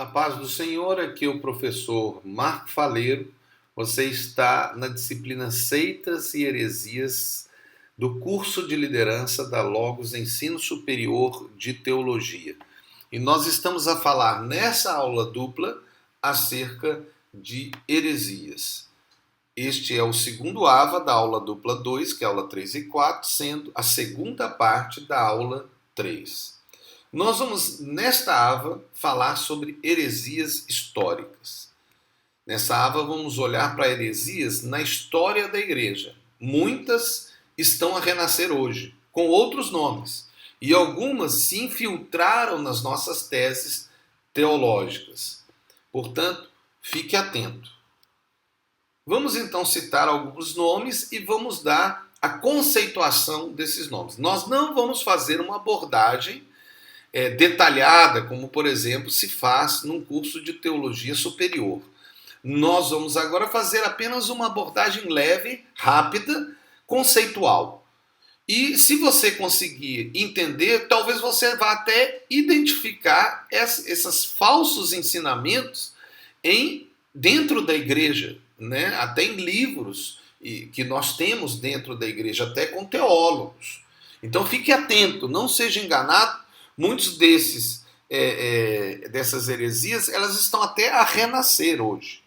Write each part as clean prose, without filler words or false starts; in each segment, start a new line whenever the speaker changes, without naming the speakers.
A paz do Senhor, aqui é o professor Marco Faleiro. Você está na disciplina Seitas e Heresias do curso de liderança da Logos Ensino Superior de Teologia. E nós estamos a falar nessa aula dupla acerca de heresias. Este é o segundo AVA da aula dupla 2, que é a aula 3 e 4, sendo a segunda parte da aula 3. Nós vamos, nesta AVA, falar sobre heresias históricas. Nessa AVA, vamos olhar para heresias na história da igreja. Muitas estão a renascer hoje, com outros nomes, e algumas se infiltraram nas nossas teses teológicas. Portanto, fique atento. Vamos então citar alguns nomes e vamos dar a conceituação desses nomes. Nós não vamos fazer uma abordagem detalhada, como, por exemplo, se faz num curso de teologia superior. Nós vamos agora fazer apenas uma abordagem leve, rápida, conceitual. E se você conseguir entender, talvez você vá até identificar esses falsos ensinamentos dentro da igreja, né? Até em livros que nós temos dentro da igreja, até com teólogos. Então fique atento, não seja enganado. Muitos dessas heresias, elas estão até a renascer hoje.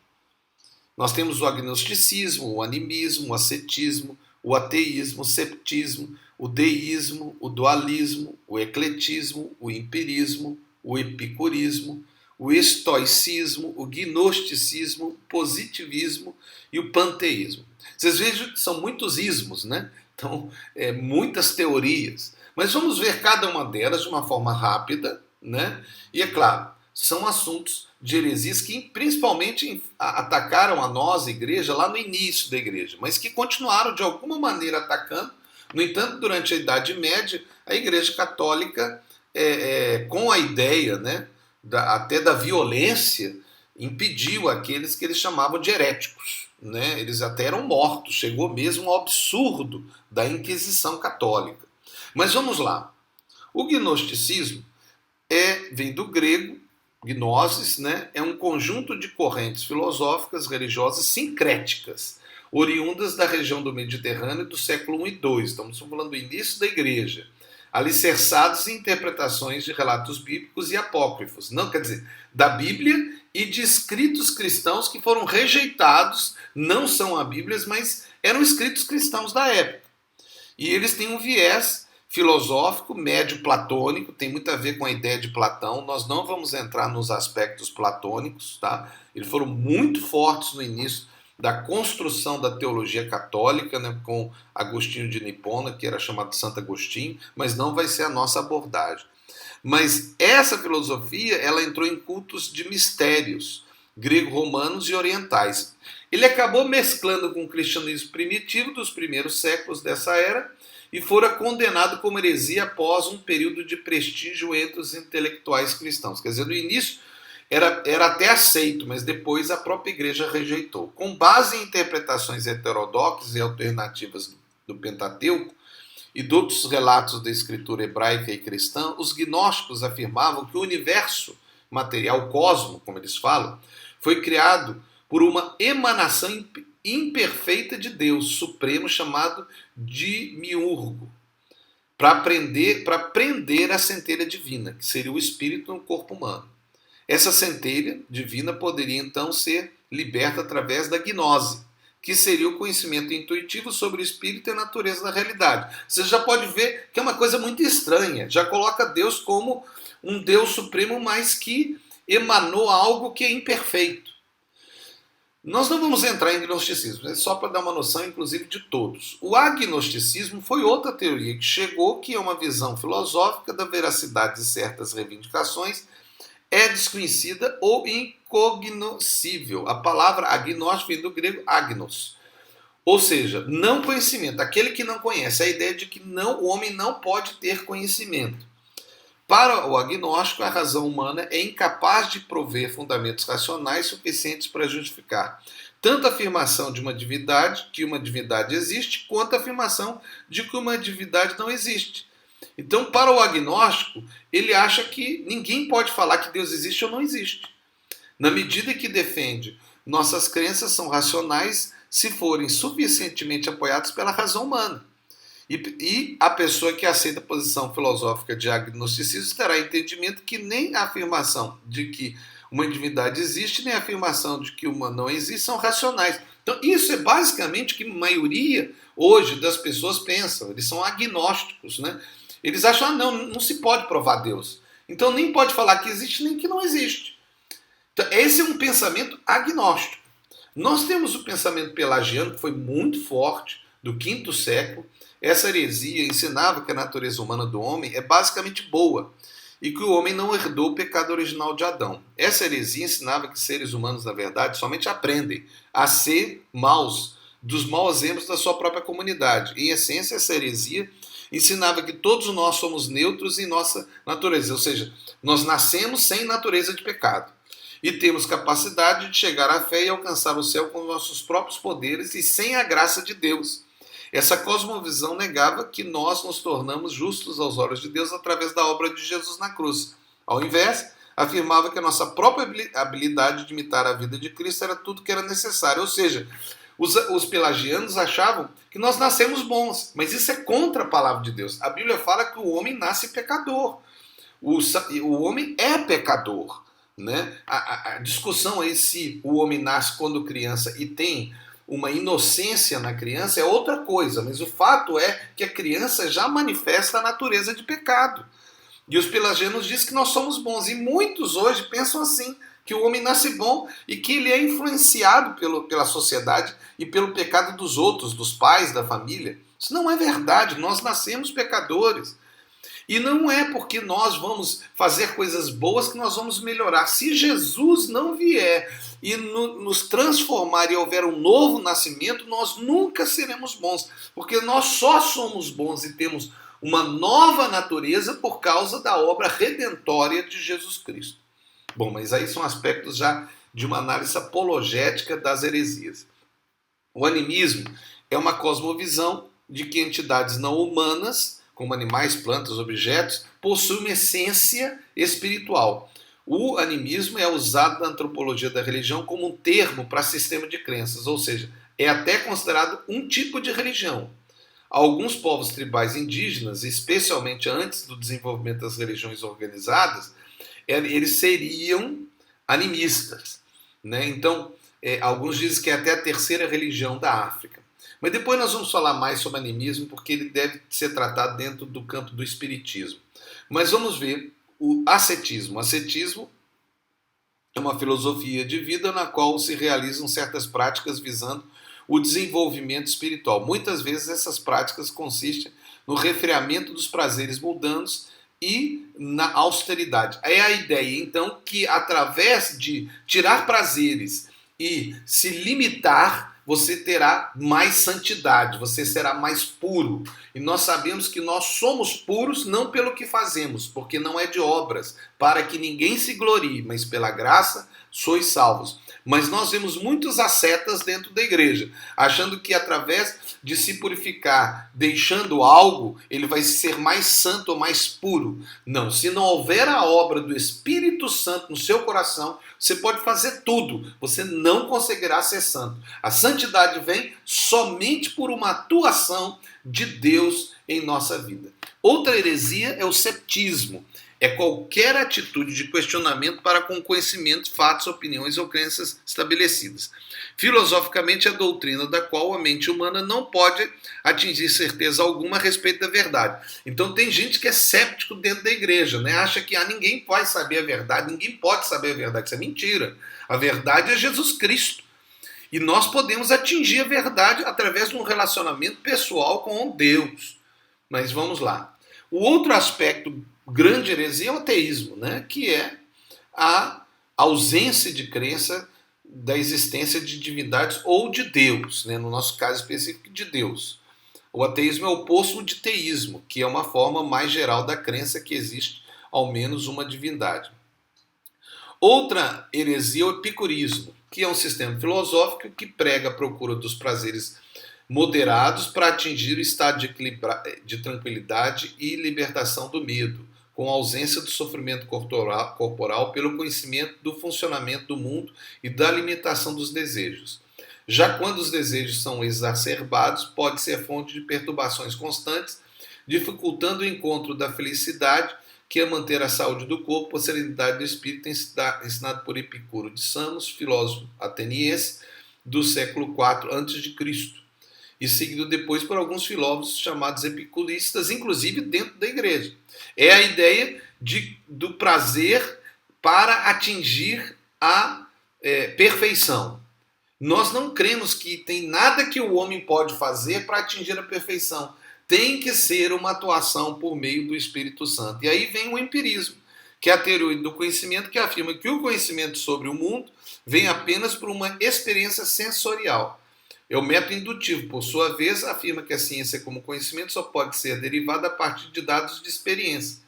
Nós temos o agnosticismo, o animismo, o ascetismo, o ateísmo, o ceptismo, o deísmo, o dualismo, o ecletismo, o empirismo, o epicurismo, o estoicismo, o gnosticismo, o positivismo e o panteísmo. Vocês vejam que são muitos ismos, né? Então, muitas teorias. Mas vamos ver cada uma delas de uma forma rápida, né? E é claro, são assuntos de heresias que principalmente atacaram a nós, a igreja, lá no início da igreja, mas que continuaram de alguma maneira atacando. No entanto, durante a Idade Média, a Igreja Católica, com a ideia, né, até da violência, impediu aqueles que eles chamavam de heréticos. Né? Eles até eram mortos, chegou mesmo ao absurdo da Inquisição Católica. Mas vamos lá. O gnosticismo vem do grego, gnosis, né? É um conjunto de correntes filosóficas religiosas sincréticas, oriundas da região do Mediterrâneo do século I e II. Estamos falando do início da igreja, alicerçados em interpretações de relatos bíblicos e apócrifos. Não, quer dizer, da Bíblia e de escritos cristãos que foram rejeitados, não são a Bíblia, mas eram escritos cristãos da época. E eles têm um viés filosófico médio platônico, tem muito a ver com a ideia de Platão. Nós não vamos entrar nos aspectos platônicos, tá? Eles foram muito fortes no início da construção da teologia católica, né, com Agostinho de Hipona, que era chamado Santo Agostinho, mas não vai ser a nossa abordagem. Mas essa filosofia, ela entrou em cultos de mistérios, grego-romanos e orientais. Ele acabou mesclando com o cristianismo primitivo dos primeiros séculos dessa era e fora condenado como heresia após um período de prestígio entre os intelectuais cristãos. Quer dizer, no início era até aceito, mas depois a própria igreja rejeitou. Com base em interpretações heterodoxas e alternativas do Pentateuco e de outros relatos da escritura hebraica e cristã, os gnósticos afirmavam que o universo material, o cosmo, como eles falam, foi criado por uma emanação imperfeita de Deus supremo chamado Demiurgo, para prender a centelha divina, que seria o espírito no corpo humano. Essa centelha divina poderia então ser liberta através da gnose, que seria o conhecimento intuitivo sobre o espírito e a natureza da realidade. Você já pode ver que é uma coisa muito estranha, já coloca Deus como um Deus supremo, mas que emanou algo que é imperfeito. Nós não vamos entrar em gnosticismo, é só para dar uma noção, inclusive, de todos. O agnosticismo foi outra teoria que chegou, que é uma visão filosófica da veracidade de certas reivindicações, é desconhecida ou incognoscível. A palavra agnóstico vem do grego agnos, ou seja, não conhecimento, aquele que não conhece, a ideia de que o homem não pode ter conhecimento. Para o agnóstico, a razão humana é incapaz de prover fundamentos racionais suficientes para justificar tanto a afirmação de uma divindade, que uma divindade existe, quanto a afirmação de que uma divindade não existe. Então, para o agnóstico, ele acha que ninguém pode falar que Deus existe ou não existe. na medida que defende nossas crenças são racionais se forem suficientemente apoiadas pela razão humana. E a pessoa que aceita a posição filosófica de agnosticismo terá entendimento que nem a afirmação de que uma divindade existe, nem a afirmação de que uma não existe são racionais. Então, isso é basicamente o que a maioria hoje das pessoas pensam. Eles são agnósticos, né? Eles acham, não se pode provar Deus. Então, nem pode falar que existe, nem que não existe. Então, esse é um pensamento agnóstico. Nós temos o pensamento pelagiano, que foi muito forte, do quinto século. Essa heresia ensinava que a natureza humana do homem é basicamente boa e que o homem não herdou o pecado original de Adão. Essa heresia ensinava que seres humanos, na verdade, somente aprendem a ser maus, dos maus exemplos da sua própria comunidade. Em essência, essa heresia ensinava que todos nós somos neutros em nossa natureza, ou seja, nós nascemos sem natureza de pecado e temos capacidade de chegar à fé e alcançar o céu com nossos próprios poderes e sem a graça de Deus. Essa cosmovisão negava que nós nos tornamos justos aos olhos de Deus através da obra de Jesus na cruz. Ao invés, afirmava que a nossa própria habilidade de imitar a vida de Cristo era tudo que era necessário. Ou seja, os pelagianos achavam que nós nascemos bons, mas isso é contra a palavra de Deus. A Bíblia fala que o homem nasce pecador. O homem é pecador. Né? A discussão aí se o homem nasce quando criança e tem uma inocência na criança é outra coisa, mas o fato é que a criança já manifesta a natureza de pecado. E os pelagianos dizem que nós somos bons, e muitos hoje pensam assim, que o homem nasce bom e que ele é influenciado pela sociedade e pelo pecado dos outros, dos pais, da família. Isso não é verdade, nós nascemos pecadores. E não é porque nós vamos fazer coisas boas que nós vamos melhorar. Se Jesus não vier e nos transformar e houver um novo nascimento, nós nunca seremos bons. Porque nós só somos bons e temos uma nova natureza por causa da obra redentória de Jesus Cristo. Bom, mas aí são aspectos já de uma análise apologética das heresias. O animismo é uma cosmovisão de que entidades não humanas, como animais, plantas, objetos, possui uma essência espiritual. O animismo é usado na antropologia da religião como um termo para sistema de crenças, ou seja, é até considerado um tipo de religião. Alguns povos tribais indígenas, especialmente antes do desenvolvimento das religiões organizadas, eles seriam animistas. Né? Então, alguns dizem que é até a terceira religião da África. Mas depois nós vamos falar mais sobre animismo, porque ele deve ser tratado dentro do campo do espiritismo. Mas vamos ver o ascetismo. O ascetismo é uma filosofia de vida na qual se realizam certas práticas visando o desenvolvimento espiritual. Muitas vezes essas práticas consistem no refreamento dos prazeres mundanos e na austeridade. É a ideia, então, que através de tirar prazeres e se limitar, você terá mais santidade, você será mais puro. E nós sabemos que nós somos puros não pelo que fazemos, porque não é de obras, para que ninguém se glorie, mas pela graça sois salvos. Mas nós vemos muitos ascetas dentro da igreja, achando que através de se purificar, deixando algo, ele vai ser mais santo ou mais puro. Não, se não houver a obra do Espírito Santo no seu coração, você pode fazer tudo, você não conseguirá ser santo. A santidade vem somente por uma atuação de Deus em nossa vida. Outra heresia é o ceptismo. É qualquer atitude de questionamento para com conhecimento, fatos, opiniões ou crenças estabelecidas. Filosoficamente, a doutrina da qual a mente humana não pode atingir certeza alguma a respeito da verdade. Então tem gente que é séptico dentro da igreja, né? Acha que ninguém vai saber a verdade, ninguém pode saber a verdade. Isso é mentira. A verdade é Jesus Cristo. E nós podemos atingir a verdade através de um relacionamento pessoal com Deus. Mas vamos lá. O outro aspecto grande heresia é o ateísmo, né? Que é a ausência de crença da existência de divindades ou de Deus, né? No nosso caso específico, de Deus. O ateísmo é o oposto de teísmo, que é uma forma mais geral da crença que existe ao menos uma divindade. Outra heresia é o epicurismo, que é um sistema filosófico que prega a procura dos prazeres moderados para atingir o estado de tranquilidade e libertação do medo, com a ausência do sofrimento corporal pelo conhecimento do funcionamento do mundo e da limitação dos desejos. Já quando os desejos são exacerbados, pode ser fonte de perturbações constantes, dificultando o encontro da felicidade, que é manter a saúde do corpo, a serenidade do espírito, ensinado por Epicuro de Samos, filósofo ateniense do século IV a.C., e seguido depois por alguns filósofos chamados epicuristas, inclusive dentro da igreja. É a ideia do prazer para atingir a perfeição. Nós não cremos que tem nada que o homem pode fazer para atingir a perfeição. Tem que ser uma atuação por meio do Espírito Santo. E aí vem o empirismo, que é a teoria do conhecimento, que afirma que o conhecimento sobre o mundo vem apenas por uma experiência sensorial. É o método indutivo, por sua vez, afirma que a ciência como conhecimento só pode ser derivada a partir de dados de experiência.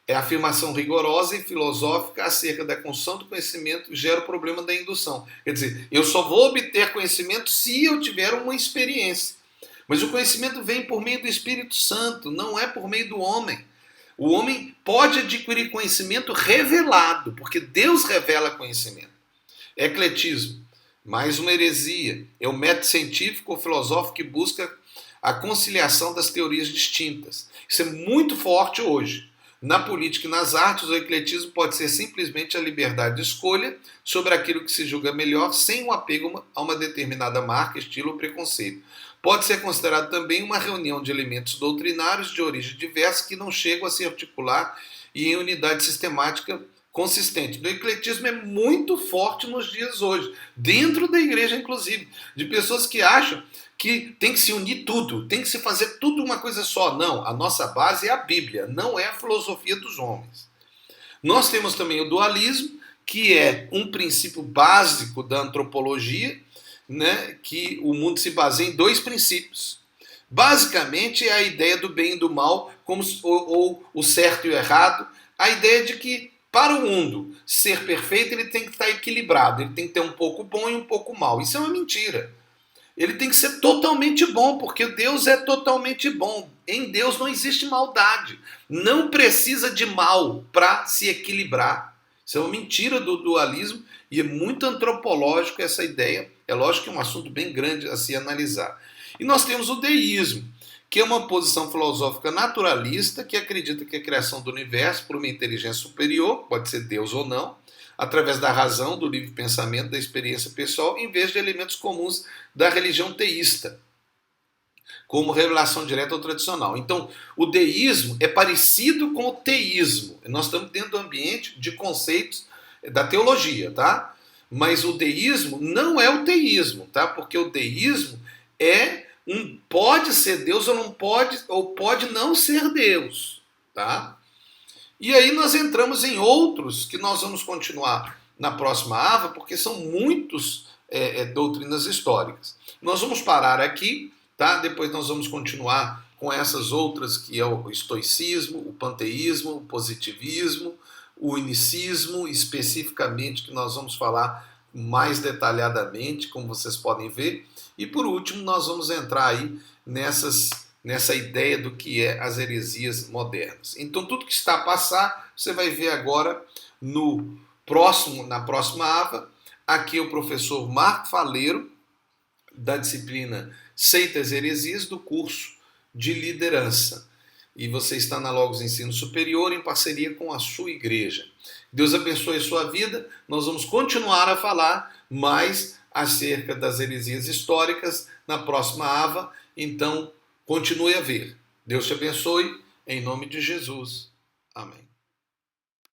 É a afirmação rigorosa e filosófica acerca da construção do conhecimento que gera o problema da indução. Quer dizer, eu só vou obter conhecimento se eu tiver uma experiência. Mas o conhecimento vem por meio do Espírito Santo, não é por meio do homem. O homem pode adquirir conhecimento revelado, porque Deus revela conhecimento. Ecletismo, mais uma heresia. É o método científico ou filosófico que busca a conciliação das teorias distintas. Isso é muito forte hoje. Na política e nas artes, o ecletismo pode ser simplesmente a liberdade de escolha sobre aquilo que se julga melhor, sem um apego a uma determinada marca, estilo ou preconceito. Pode ser considerado também uma reunião de elementos doutrinários de origem diversa que não chegam a se articular e em unidade sistemática consistente. O ecletismo é muito forte nos dias hoje, dentro da igreja inclusive, de pessoas que acham que tem que se unir tudo, tem que se fazer tudo uma coisa só. Não, a nossa base é a Bíblia, não é a filosofia dos homens. Nós temos também o dualismo, que é um princípio básico da antropologia, né, que o mundo se baseia em dois princípios. Basicamente é a ideia do bem e do mal, ou o certo e o errado, a ideia de que para o mundo ser perfeito ele tem que estar equilibrado, ele tem que ter um pouco bom e um pouco mal. Isso é uma mentira. Ele tem que ser totalmente bom, porque Deus é totalmente bom. Em Deus não existe maldade. Não precisa de mal para se equilibrar. Isso é uma mentira do dualismo e é muito antropológico essa ideia. É lógico que é um assunto bem grande a se analisar. E nós temos o deísmo, que é uma posição filosófica naturalista que acredita que a criação do universo por uma inteligência superior, pode ser Deus ou não, através da razão, do livre pensamento, da experiência pessoal, em vez de elementos comuns da religião teísta, como revelação direta ou tradicional. Então, o deísmo é parecido com o teísmo. Nós estamos dentro do ambiente de conceitos da teologia, tá? Mas o deísmo não é o teísmo, tá? Porque o deísmo pode ser Deus ou não pode, ou pode não ser Deus, tá? E aí nós entramos em outros que nós vamos continuar na próxima ava, porque são muitos doutrinas históricas. Nós vamos parar aqui, tá? Depois nós vamos continuar com essas outras, que é o estoicismo, o panteísmo, o positivismo, o unicismo, especificamente, que nós vamos falar mais detalhadamente, como vocês podem ver. E por último, nós vamos entrar aí nessa ideia do que é as heresias modernas. Então, tudo que está a passar, você vai ver agora na próxima ava. Aqui é o professor Marco Faleiro, da disciplina Seitas e Heresias, do curso de liderança. E você está na Logos Ensino Superior em parceria com a sua igreja. Deus abençoe a sua vida. Nós vamos continuar a falar mais acerca das heresias históricas na próxima ava. Então, continue a ver. Deus te abençoe, em nome de Jesus. Amém.